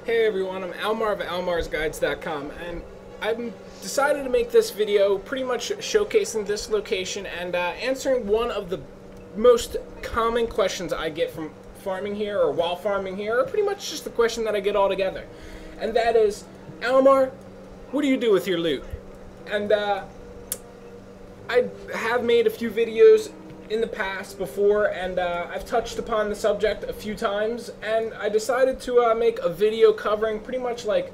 Hey everyone, I'm Almar of almarsguides.com, and I've decided to make this video pretty much showcasing this location and answering one of the most common questions I get from farming here or while farming here, or pretty much just the question that I get altogether. And that is, Almar, what do you do with your loot? And I have made a few videos in the past before, and I've touched upon the subject a few times, and I decided to make a video covering pretty much like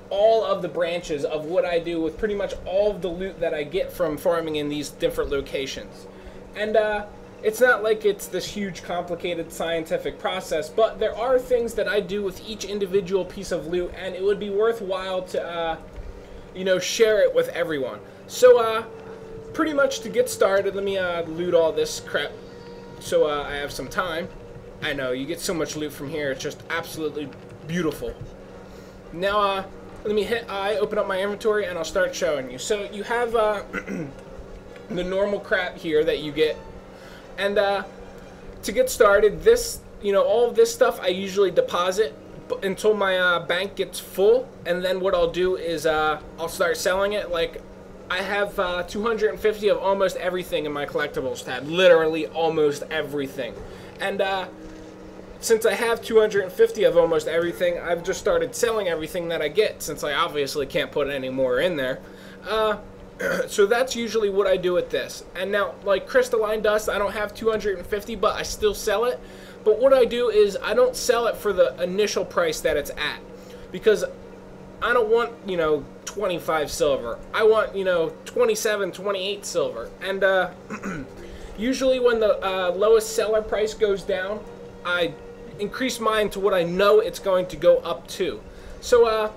all of the branches of what I do with pretty much all of the loot that I get from farming in these different locations. And it's not like it's this huge complicated scientific process, but there are things that I do with each individual piece of loot, and it would be worthwhile to share it with everyone. So pretty much to get started, let me loot all this crap so I have some time. I know, you get so much loot from here, it's just absolutely beautiful. Now, let me hit I, open up my inventory, and I'll start showing you. So you have the normal crap here that you get, and to get started, this, all of this stuff I usually deposit until my bank gets full, and then what I'll do is I'll start selling it. Like, I have 250 of almost everything in my collectibles tab, literally almost everything. And since I have 250 of almost everything, I've just started selling everything that I get, since I obviously can't put any more in there. So that's usually what I do with this. And now, like Crystalline Dust, I don't have 250, but I still sell it. But what I do is I don't sell it for the initial price that it's at, because I don't want, 25 silver. I want, 27, 28 silver. And usually when the lowest seller price goes down, I increase mine to what I know it's going to go up to. So,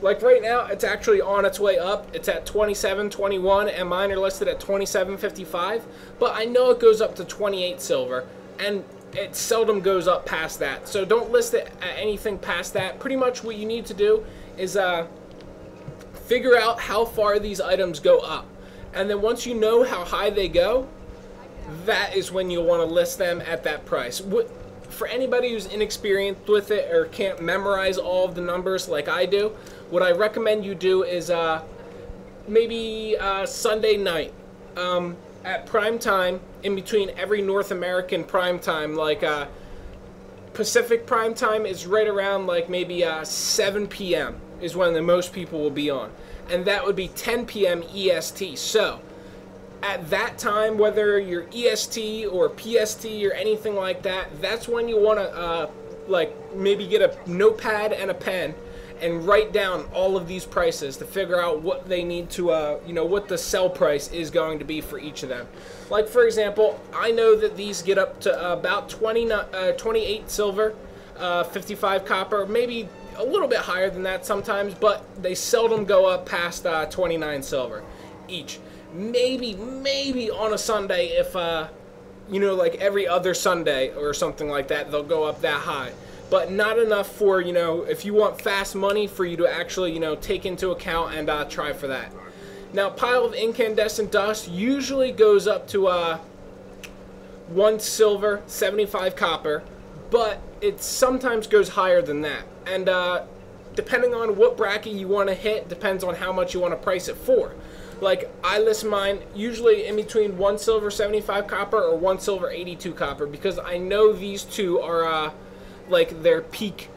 like right now, it's actually on its way up. It's at 27.21, and mine are listed at 27.55. But I know it goes up to 28 silver, and it seldom goes up past that. So don't list it at anything past that. Pretty much what you need to do is figure out how far these items go up, and then once you know how high they go, that is when you'll want to list them at that price. For anybody who's inexperienced with it or can't memorize all of the numbers like I do, what I recommend you do is maybe Sunday night at prime time, in between every North American prime time, like Pacific prime time is right around like maybe 7 p.m. is when the most people will be on, and that would be 10 p.m. EST. So at that time, whether you're EST or PST or anything like that, that's when you want to like maybe get a notepad and a pen and write down all of these prices to figure out what they need to what the sell price is going to be for each of them. Like, for example, I know that these get up to about 28 silver, 55 copper, maybe a little bit higher than that sometimes, but they seldom go up past 29 silver each. Maybe on a Sunday, if like every other Sunday or something like that, they'll go up that high, but not enough for, if you want fast money, for you to actually, take into account and try for that. Now, pile of incandescent dust usually goes up to 1 silver, 75 copper, but it sometimes goes higher than that. And depending on what bracket you want to hit, depends on how much you want to price it for. Like, I list mine usually in between 1 silver 75 copper or 1 silver 82 copper, because I know these two are like their peak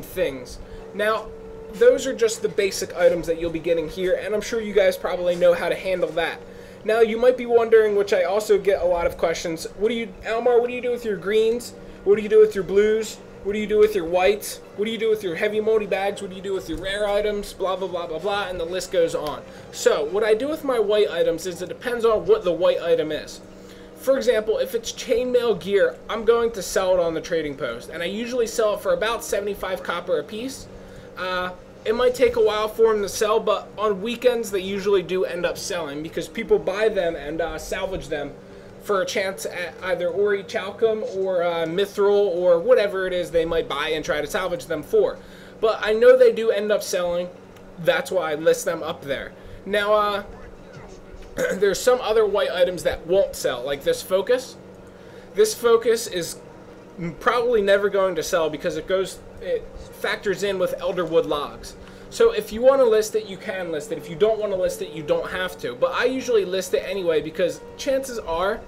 things. Now, those are just the basic items that you'll be getting here, and I'm sure you guys probably know how to handle that. Now, you might be wondering, which I also get a lot of questions, Almar, what do you do with your greens? What do you do with your blues? What do you do with your whites? What do you do with your heavy moldy bags? What do you do with your rare items? Blah, blah, blah, blah, blah, and the list goes on. So, what I do with my white items is it depends on what the white item is. For example, if it's chainmail gear, I'm going to sell it on the trading post, and I usually sell it for about 75 copper a piece. It might take a while for them to sell, but on weekends they usually do end up selling, because people buy them and salvage them for a chance at either Ori Chalcum or Mithril or whatever it is they might buy and try to salvage them for. But I know they do end up selling. That's why I list them up there. Now, there's some other white items that won't sell, like this focus. This focus is probably never going to sell because it it factors in with elderwood logs. So if you want to list it, you can list it. If you don't want to list it, you don't have to. But I usually list it anyway because chances are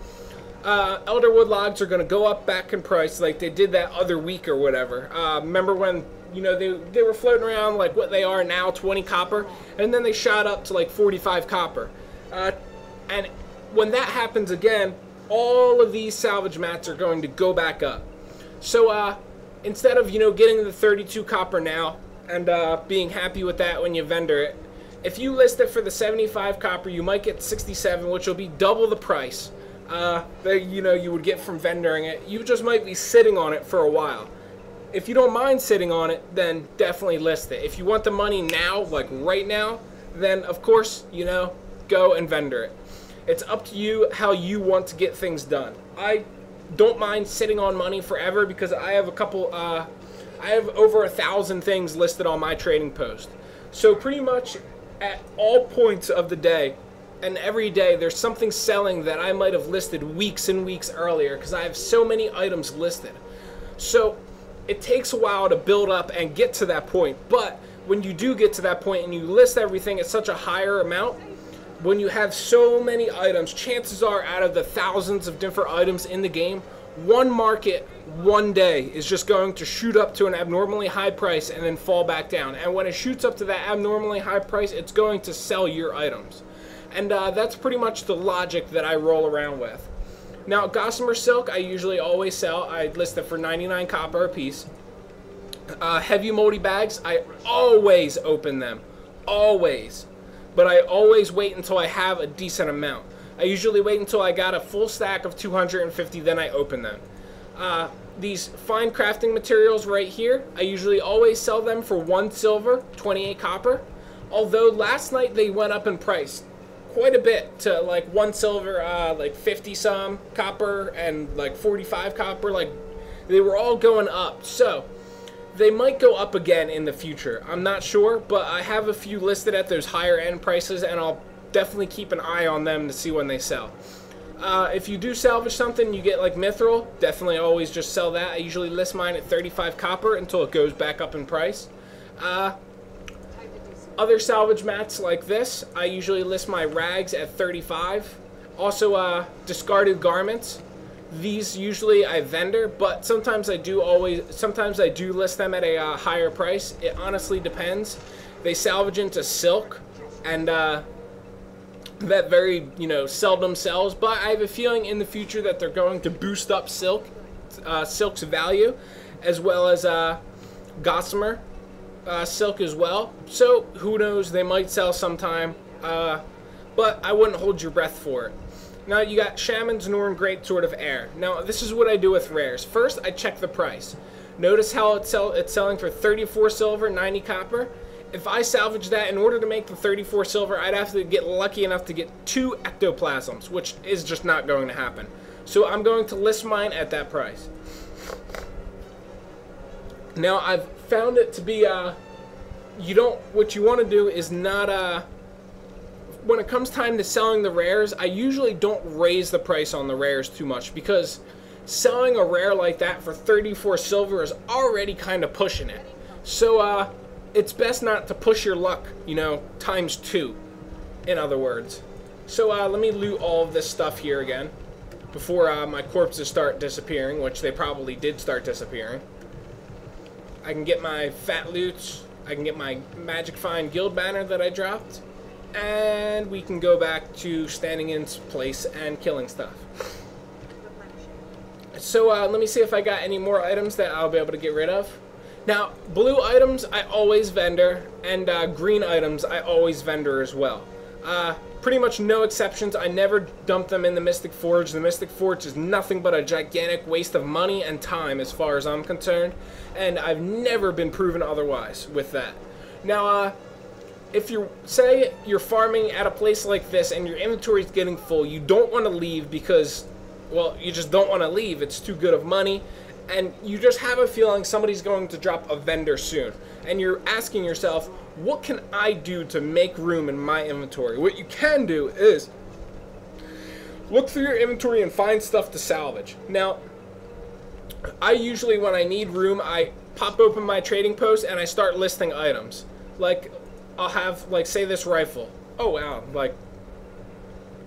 elderwood logs are going to go up back in price like they did that other week or whatever. Remember when, you know, they were floating around like what they are now, 20 copper, and then they shot up to like 45 copper. And when that happens again, all of these salvage mats are going to go back up. So instead of, you know, getting the 32 copper now and being happy with that when you vendor it, if you list it for the 75 copper, you might get 67, which will be double the price that, you know, you would get from vendoring it. You just might be sitting on it for a while. If you don't mind sitting on it, then definitely list it. If you want the money now, like right now, then of course, you know, go and vendor it. It's up to you how you want to get things done. I don't mind sitting on money forever because I have a couple, I have over 1,000 things listed on my trading post. So pretty much at all points of the day and every day there's something selling that I might have listed weeks and weeks earlier because I have so many items listed. So it takes a while to build up and get to that point, but when you do get to that point and you list everything at such a higher amount, when you have so many items, chances are out of the thousands of different items in the game, one market, one day is just going to shoot up to an abnormally high price and then fall back down. And when it shoots up to that abnormally high price, it's going to sell your items. And that's pretty much the logic that I roll around with. Now, Gossamer Silk, I usually always sell. I list it for 99 copper a piece. Heavy moldy bags, I always open them. Always. But I always wait until I have a decent amount. I usually wait until I got a full stack of 250, then I open them. These fine crafting materials right here, I usually always sell them for 1 silver, 28 copper. Although last night they went up in price quite a bit to like 1 silver, like 50 some copper and like 45 copper. Like they were all going up. So they might go up again in the future. I'm not sure, but I have a few listed at those higher end prices and I'll definitely keep an eye on them to see when they sell. If you do salvage something, you get like mithril, definitely always just sell that. I usually list mine at 35 copper until it goes back up in price. Other salvage mats like this, I usually list my rags at 35. Also, discarded garments. These usually I vendor, but sometimes I do list them at a higher price. It honestly depends. They salvage into silk, and that very, you know, seldom sells, but I have a feeling in the future that they're going to boost up silk's value, as well as Gossamer Silk as well. So who knows, they might sell sometime, but I wouldn't hold your breath for it. Now you got Shaman's Norn Greatsword of Air. Now this is what I do with rares. First I check the price. Notice how it's selling for 34 silver, 90 copper. If I salvage that, in order to make the 34 silver, I'd have to get lucky enough to get 2 ectoplasms, which is just not going to happen. So I'm going to list mine at that price. Now I've found it to be, what you want to do is not, when it comes time to selling the rares, I usually don't raise the price on the rares too much because selling a rare like that for 34 silver is already kind of pushing it. So, it's best not to push your luck, you know, times 2, in other words. So let me loot all of this stuff here again before my corpses start disappearing, which they probably did start disappearing. I can get my fat loots, I can get my Magic Find Guild banner that I dropped, and we can go back to standing in place and killing stuff. So let me see if I got any more items that I'll be able to get rid of. Now, blue items I always vendor, and green items I always vendor as well. Pretty much no exceptions. I never dump them in the Mystic Forge. The Mystic Forge is nothing but a gigantic waste of money and time as far as I'm concerned, and I've never been proven otherwise with that. Now, if you say you're farming at a place like this and your inventory is getting full, you don't want to leave because, well, you just don't want to leave. It's too good of money. And you just have a feeling somebody's going to drop a vendor soon. And you're asking yourself, what can I do to make room in my inventory? What you can do is look through your inventory and find stuff to salvage. Now, I usually, when I need room, I pop open my trading post and I start listing items. Like, I'll have, like, say this rifle. Oh wow, like,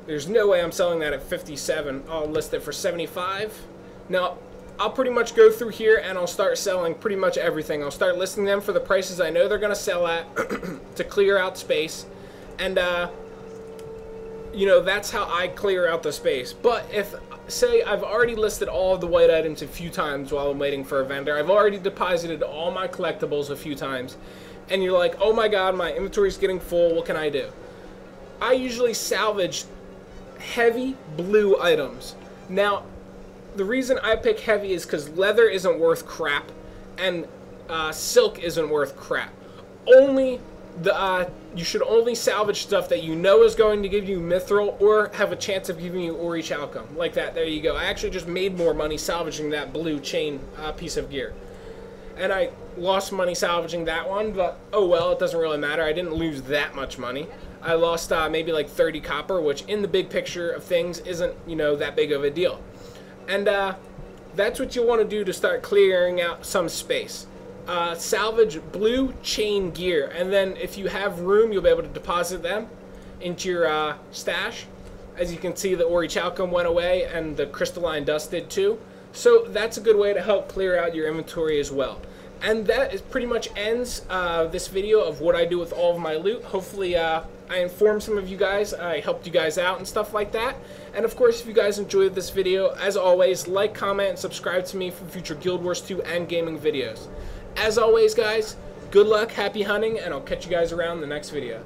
there's no way I'm selling that at 57. I'll list it for 75. Now, I'll pretty much go through here and I'll start selling pretty much everything. I'll start listing them for the prices I know they're going to sell at to clear out space. And, you know, that's how I clear out the space. But if, say, I've already listed all of the white items a few times while I'm waiting for a vendor, I've already deposited all my collectibles a few times, and you're like, oh my god, my inventory's getting full, what can I do? I usually salvage heavy blue items. Now, the reason I pick heavy is because leather isn't worth crap, and silk isn't worth crap. Only you should only salvage stuff that you know is going to give you mithril or have a chance of giving you ori chalcum. Like that, there you go. I actually just made more money salvaging that blue chain piece of gear. And I lost money salvaging that one, but oh well, it doesn't really matter. I didn't lose that much money. I lost maybe like 30 copper, which in the big picture of things isn't, you know, that big of a deal. And that's what you want to do to start clearing out some space. Salvage blue chain gear, and then if you have room, you'll be able to deposit them into your stash. As you can see, the ori chalcum went away, and the crystalline dust did too. So that's a good way to help clear out your inventory as well. And that pretty much ends this video of what I do with all of my loot. Hopefully I informed some of you guys, I helped you guys out and stuff like that. And of course, if you guys enjoyed this video, as always, like, comment, and subscribe to me for future Guild Wars 2 and gaming videos. As always, guys, good luck, happy hunting, and I'll catch you guys around in the next video.